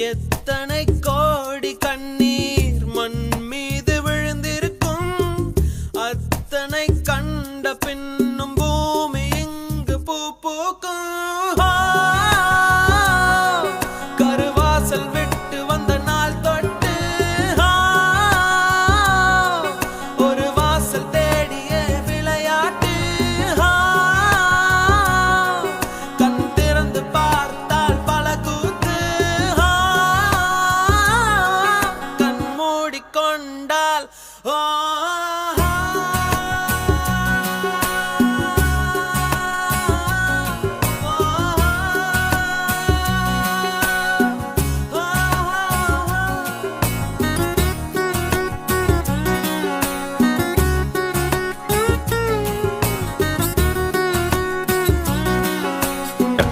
எத்தனை கோடி கண்ணீர் மண் மீது விழுந்திருக்கும், அத்தனை கண்ட பின்னும் பூமி இங்கு பூ பூக்கும். கருவாசல் விட்டு வந்த நாள் தொட்டு ஒரு வாசல் தேடிய விளையாட்டு. கண் திறந்து பார்த்தால் பல கூத்து, கண் மூடிக்கொண்டால்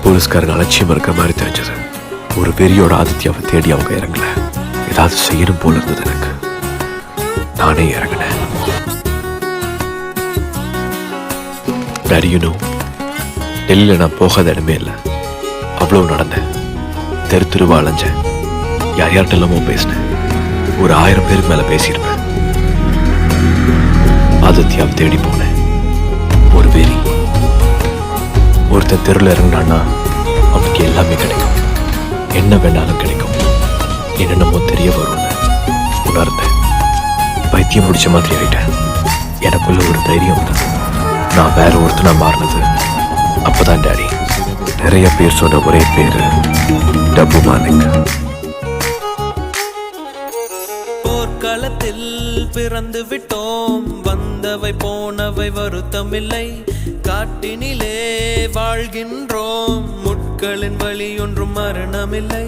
போலீஸ்காரங்க அலட்சியம் இருக்கிற மாதிரி தெரிஞ்சது. ஒரு வெறியோட ஆதித்யாவை தேடி அவங்க இறங்கல. ஏதாவது செய்யணும் போல இருந்தது எனக்கு. நானே இறங்கினேன். டேடியும் டெல்லியில் நான் போகாத இடமே இல்லை. அவ்வளோ நடந்தேன், தெரு தெருவா அலைஞ்சேன், யார் யார்கிட்ட எல்லாமோ பேசினேன். ஒரு 1000 பேருக்கு மேல பேசியிருப்பேன். ஆதித்யாவை தேடி போனேன். ஒரு வெறி. ஒருத்தன் தெருவில் இறங்கினான்னா அவனுக்கு எல்லாமே கிடைக்கும், என்ன வேணாலும் கிடைக்கும், என்னென்னமோ தெரிய வரும்னு உணர்ந்தேன். பைத்தியம் முடிச்ச மாதிரி ஆயிட்டேன். எனக்குள்ள ஒரு தைரியம் இருந்தது. நான் வேற ஒருத்தனா மாறினது அப்பதான் டாடி. நிறைய பேர் சொன்ன ஒரே பேரு டப்பு மாலிக். போர்க்களத்தில் பிறந்து விட்டோம், வந்தவை போனவை வருத்தமில்லை. காட்டினிலே வாழ்கின்றோம், முட்களின் வழி ஒன்றும் மரணமில்லை.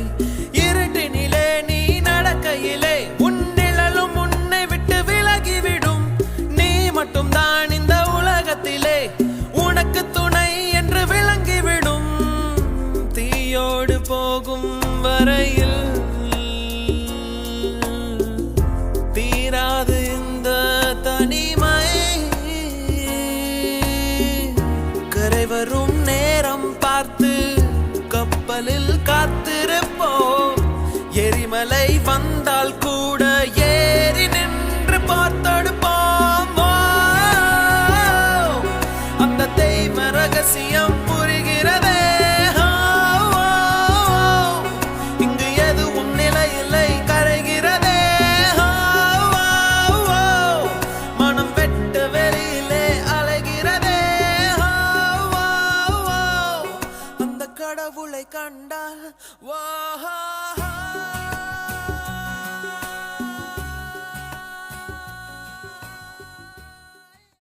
இருட்டினிலே நீ நடக்கையிலே உன் நிழலும் உன்னை விட்டு விலகிவிடும். நீ மட்டும் தான் இந்த உலகத்திலே உனக்கு துணை என்று விளங்கிவிடும். தீயோடு போகும் வரையில் தீராது இந்த தனிமை. கரை வரும் நேரம் பார்த்து கப்பலில் காத்திருப்போம். எரிமலை வந்தால் கூட ஏறி நின்று பார்த்தெடுப்போம். அந்த தெய்வ ரகசியம் புரிகிறதே. இங்கு எதுவும் நிலையில்லை, கரைகிறதே. மனம் வெட்ட வெளியிலே அலைகிறதே. அந்த கடவுளை கண்டால்